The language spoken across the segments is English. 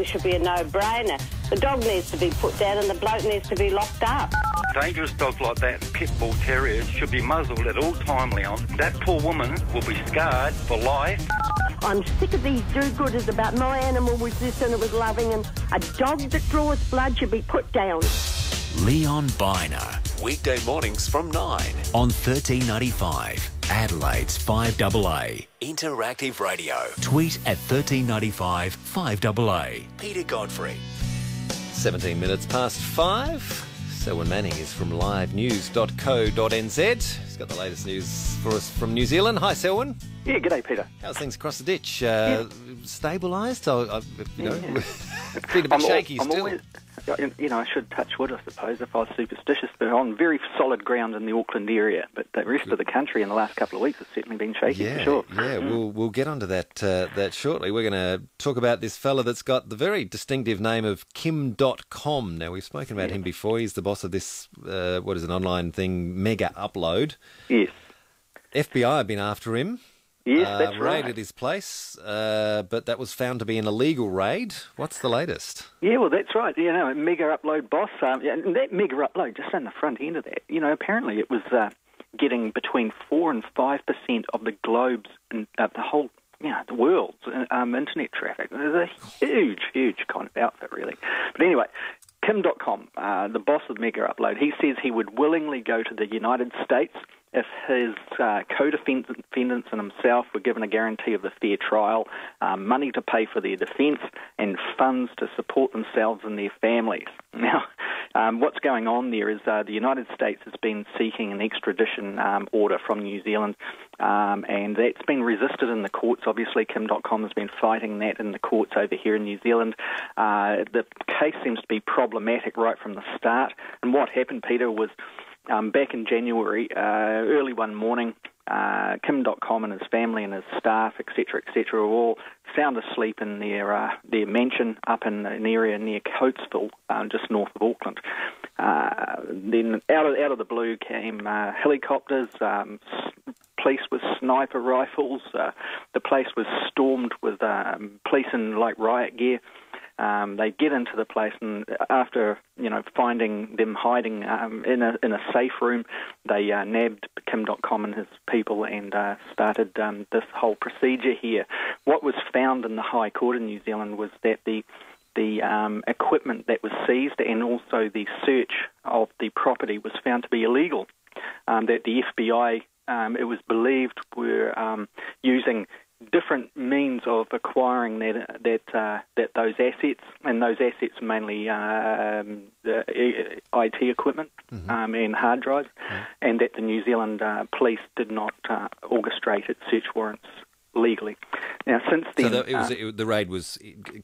It should be a no-brainer. The dog needs to be put down and the bloke needs to be locked up. Dangerous dogs like that, pit bull terriers, should be muzzled at all time, Leon. That poor woman will be scarred for life. I'm sick of these do-gooders about my animal was this and it was loving, and a dog that draws blood should be put down. Leon Biner. Weekday mornings from 9. On 1395. Adelaide's 5AA. Interactive radio. Tweet at 1395 5AA. Peter Godfrey. 17 minutes past 5. Selwyn Manning is from livenews.co.nz. He's got the latest news for us from New Zealand. Hi, Selwyn. Yeah, g'day, Peter. How's things across the ditch? Stabilised? It's been a bit shaky still. I should touch wood, I suppose, if I was superstitious, but on very solid ground in the Auckland area. But the rest of the country in the last couple of weeks has certainly been shaky, for sure. Yeah, we'll get onto that shortly. We're going to talk about this fella that's got the very distinctive name of Kim.com. Now, we've spoken about him before. He's the boss of this, an online thing, Mega Upload. Yes. FBI have been after him. Yes, that's right. Raided his place, but that was found to be an illegal raid. What's the latest? Yeah, well, that's right. Mega Upload boss. And that Mega Upload, just on the front end of that, apparently it was getting between 4 and 5% of the globe's, the whole, the world's internet traffic. It was a huge, huge kind of outfit, really. But anyway, Kim.com, the boss of Mega Upload, he says he would willingly go to the United States if his co-defendants and himself were given a guarantee of a fair trial, money to pay for their defence, and funds to support themselves and their families. Now, what's going on there is the United States has been seeking an extradition order from New Zealand, and that's been resisted in the courts. Obviously, Kim.com has been fighting that in the courts over here in New Zealand. The case seems to be problematic right from the start, and what happened, Peter, was back in January, early one morning, Kim.com and his family and his staff, etc., were all sound asleep in their mansion up in an area near Coatesville, just north of Auckland. Then out of the blue came helicopters, police with sniper rifles. The place was stormed with police in riot gear. They get into the place, and after finding them hiding in a safe room, they nabbed Kim.com and his people and started this whole procedure here. What was found in the High Court in New Zealand was that the equipment that was seized and also the search of the property was found to be illegal. That the FBI, it was believed, were using different means of acquiring those assets, and those assets are mainly IT equipment and hard drives, and that the New Zealand police did not orchestrate its search warrants legally. Now, since then, the raid was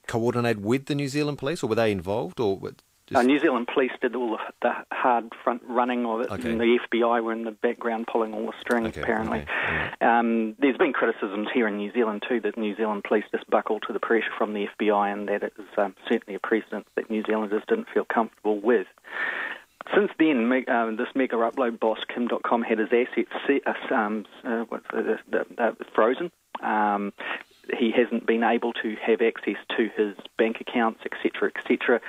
coordinated with the New Zealand police, or were they involved, or? New Zealand police did all the hard front running of it, and the FBI were in the background pulling all the strings, apparently. Okay. There's been criticisms here in New Zealand, too, that New Zealand police just buckled to the pressure from the FBI, and that it is certainly a precedent that New Zealanders didn't feel comfortable with. Since then, this Mega Upload boss, Kim.com, had his assets frozen. He hasn't been able to have access to his bank accounts, etc., etc.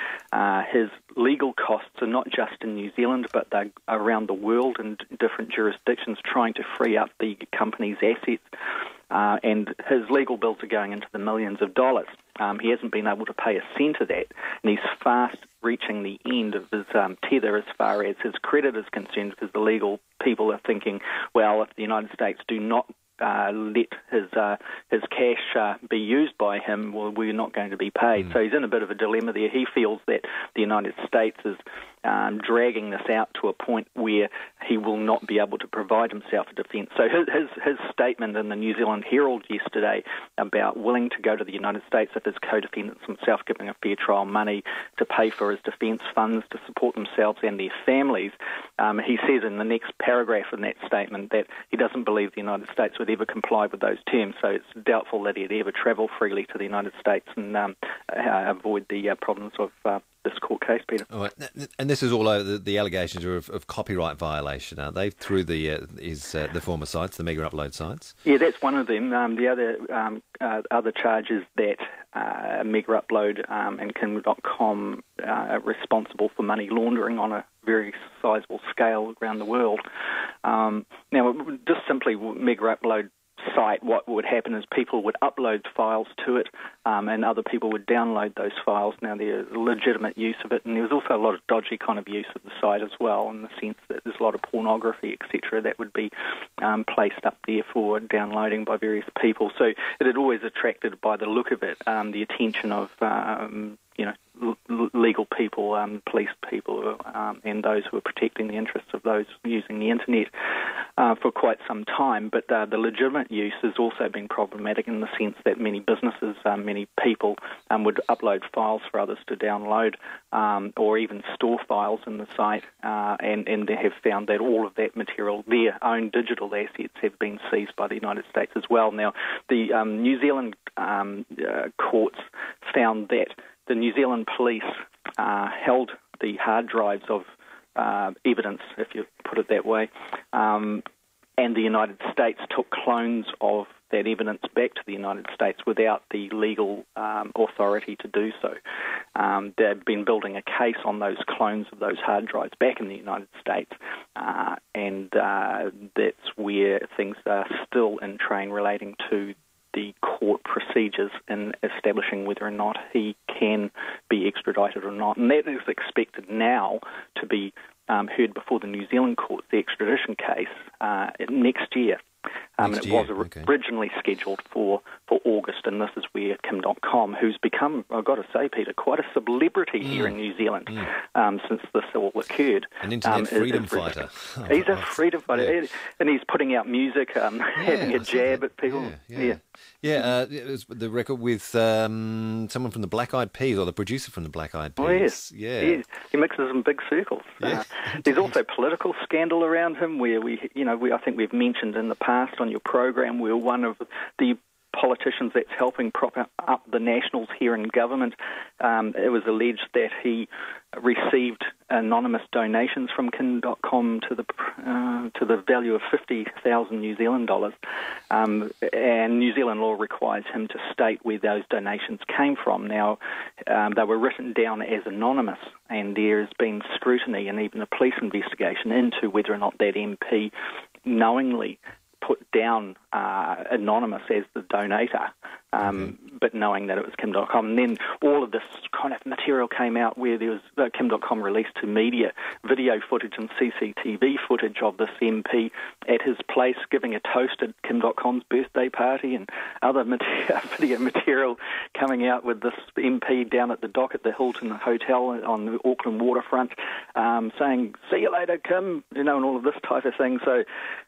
His legal costs are not just in New Zealand, but they're around the world in different jurisdictions trying to free up the company's assets. And his legal bills are going into the millions of dollars. He hasn't been able to pay a cent of that, and he's fast reaching the end of his tether as far as his credit is concerned, because the legal people are thinking, well, if the United States do not let his cash be used by him, well, we're not going to be paid. So he's in a bit of a dilemma there. He feels that the United States is dragging this out to a point where he will not be able to provide himself a defence. So his statement in the New Zealand Herald yesterday about willing to go to the United States if his co-defendants himself giving a fair trial money to pay for his defence funds to support themselves and their families, he says in the next paragraph in that statement that he doesn't believe the United States would ever comply with those terms, so it's doubtful that he'd ever travel freely to the United States and avoid the problems of this court case, Peter. All right. And this is all over the allegations are of copyright violation, aren't they? Through the former sites, the mega upload sites. Yeah, that's one of them. The other charge is that Mega Upload and Kim.com are responsible for money laundering on a very sizable scale around the world. Now, just simply Mega Upload site, what would happen is people would upload files to it and other people would download those files. Now, there's legitimate use of it, and there was also a lot of dodgy kind of use of the site as well, in the sense that there's a lot of pornography, etc., that would be placed up there for downloading by various people. So it had always attracted, by the look of it, the attention of legal people, police people, and those who are protecting the interests of those using the internet for quite some time. But the legitimate use has also been problematic in the sense that many businesses, many people would upload files for others to download or even store files in the site, and they have found that all of that material, their own digital assets, have been seized by the United States as well. Now, the New Zealand courts found that the New Zealand police held the hard drives of evidence, if you put it that way, and the United States took clones of that evidence back to the United States without the legal authority to do so. They've been building a case on those clones of those hard drives back in the United States, and that's where things are still in train relating to the court procedures in establishing whether or not he can be extradited or not. And that is expected now to be heard before the New Zealand courts, the extradition case, next year. It was originally scheduled for August, and this is where Kim.com, who's become, I've got to say, Peter, quite a celebrity here in New Zealand since this all occurred. An internet freedom fighter. He's a freedom fighter, and he's putting out music, having a jab at people. It was the record with someone from the Black Eyed Peas, or the producer from the Black Eyed Peas. Oh, yes. Yeah. He mixes in big circles. Yeah, there's also political scandal around him, where I think we've mentioned in the past on your program, we're one of the politicians that's helping prop up the Nationals here in government. It was alleged that he received anonymous donations from Kim.com to the value of 50,000 New Zealand dollars, and New Zealand law requires him to state where those donations came from. Now, they were written down as anonymous, and there has been scrutiny and even a police investigation into whether or not that MP knowingly put down anonymous as the donator, but knowing that it was Kim.com. And then all of this kind of material came out where there was Kim.com released to media video footage and CCTV footage of this MP at his place giving a toast at Kim.com's birthday party, and other video material coming out with this MP down at the dock at the Hilton Hotel on the Auckland waterfront saying, "See you later, Kim," and all of this type of thing. So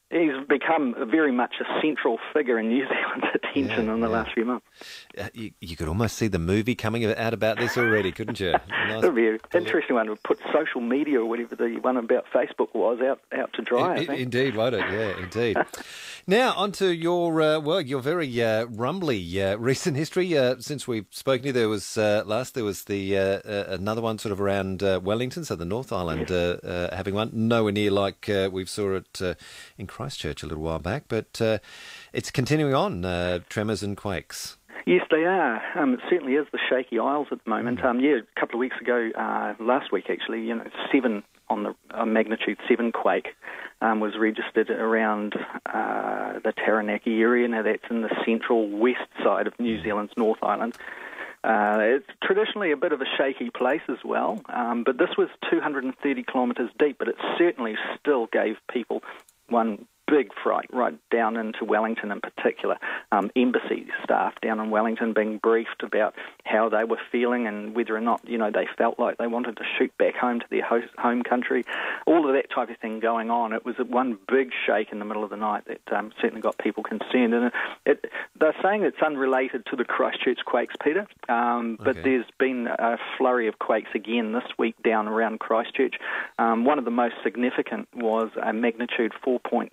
he's become very much a central figure in New Zealand's attention in the last few months. You could almost see the movie coming out about this already, couldn't you? It would be an interesting one to put social media or whatever the one about Facebook was out to dry, I think. Indeed, won't it? Yeah, indeed. Now, on to your your very rumbly recent history. Since we've spoken to you, there was another one sort of around Wellington, so the North Island, having one. Nowhere near like we saw it in Christchurch a little while back, but it's continuing on, tremors and quakes. Yes, they are. It certainly is the shaky isles at the moment. A couple of weeks ago, last week actually, 7 on the magnitude 7 quake was registered around the Taranaki area. Now that's in the central west side of New Zealand's North Island. It's traditionally a bit of a shaky place as well, but this was 230 kilometres deep, but it certainly still gave people one big fright right down into Wellington in particular. Embassy staff down in Wellington being briefed about how they were feeling and whether or not, they felt like they wanted to shoot back home to their home country. All of that type of thing going on. It was one big shake in the middle of the night that certainly got people concerned. And they're saying it's unrelated to the Christchurch quakes, Peter, but there's been a flurry of quakes again this week down around Christchurch. One of the most significant was a magnitude 4.6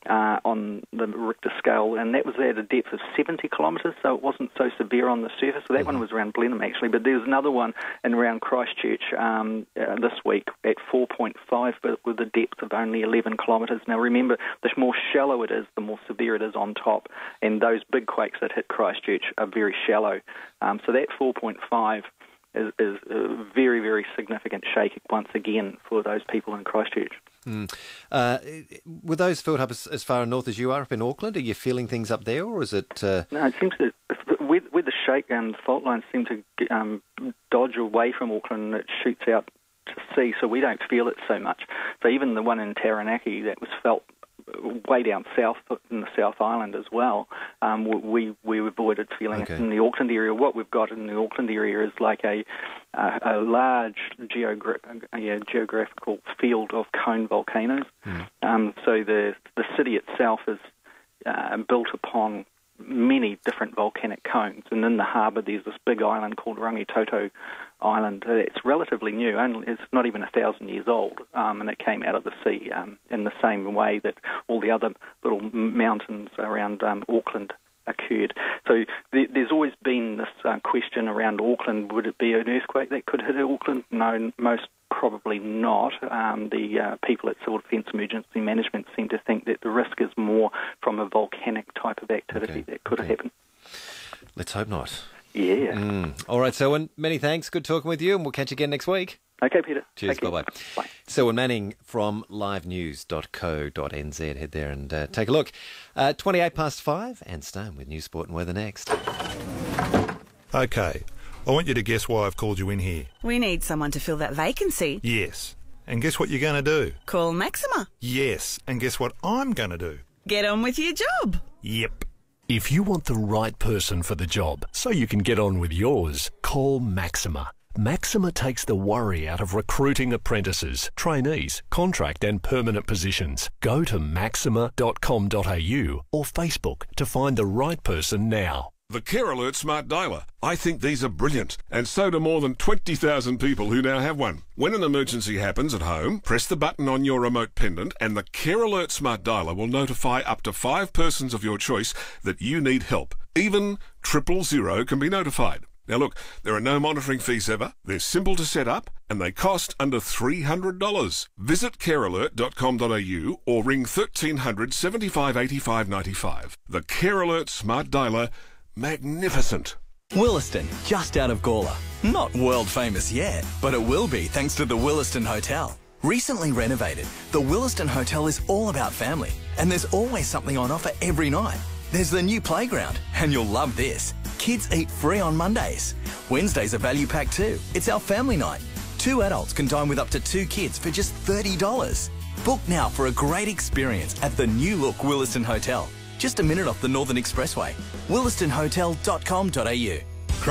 on the Richter scale, and that was at a depth of 70 kilometres, so it wasn't so severe on the surface. So that one was around Blenheim, actually, but there's another one in around Christchurch this week at 4.5, but with a depth of only 11 kilometres. Now remember, the more shallow it is, the more severe it is on top, and those big quakes that hit Christchurch are very shallow. So that 4.5 is a very, very significant shake once again for those people in Christchurch. Were those felt up as far north as you are up in Auckland? Are you feeling things up there, or is it... No, it seems to... Where the shake and the fault lines seem to dodge away from Auckland, it shoots out to sea, so we don't feel it so much. So even the one in Taranaki that was felt way down south in the South Island as well, we avoided feeling it in the Auckland area. What we've got in the Auckland area is like a large geographical field of cone volcanoes. So the city itself is built upon many different volcanic cones, and in the harbour there's this big island called Rangitoto Island. It's relatively new, it's not even 1,000 years old, and it came out of the sea in the same way that all the other little mountains around Auckland occurred. So there's always been this question around Auckland, would it be an earthquake that could hit Auckland? No, most probably not. The people at Civil Defence Emergency Management seem to think that the risk is more from a volcanic type of activity that could happen. Let's hope not. Yeah. All right, Selwyn, many thanks. Good talking with you, and we'll catch you again next week. Okay, Peter. Cheers, bye-bye. Bye. Selwyn Manning from livenews.co.nz. Head there and take a look. 5:28, and Stone with News, Sport and Weather next. Okay, I want you to guess why I've called you in here. We need someone to fill that vacancy. Yes, and guess what you're going to do? Call Maxima. Yes, and guess what I'm going to do? Get on with your job. Yep. If you want the right person for the job so you can get on with yours, call Maxima. Maxima takes the worry out of recruiting apprentices, trainees, contract and permanent positions. Go to maxima.com.au or Facebook to find the right person now. The Care Alert Smart Dialer. I think these are brilliant, and so do more than 20,000 people who now have one. When an emergency happens at home, press the button on your remote pendant and the Care Alert Smart Dialer will notify up to 5 persons of your choice that you need help. Even 000 can be notified. Now look, there are no monitoring fees ever, they're simple to set up, and they cost under $300. Visit carealert.com.au or ring 1300 75 85 95. The Care Alert Smart Dialer, magnificent. Williston, just out of Gawler. Not world famous yet, but it will be thanks to the Williston Hotel. Recently renovated, the Williston Hotel is all about family, and there's always something on offer every night. There's the new playground, and you'll love this. Kids eat free on Mondays. Wednesdays are value pack too. It's our family night. 2 adults can dine with up to 2 kids for just $30. Book now for a great experience at the new look Williston Hotel. Just a minute off the Northern Expressway. willistonhotel.com.au.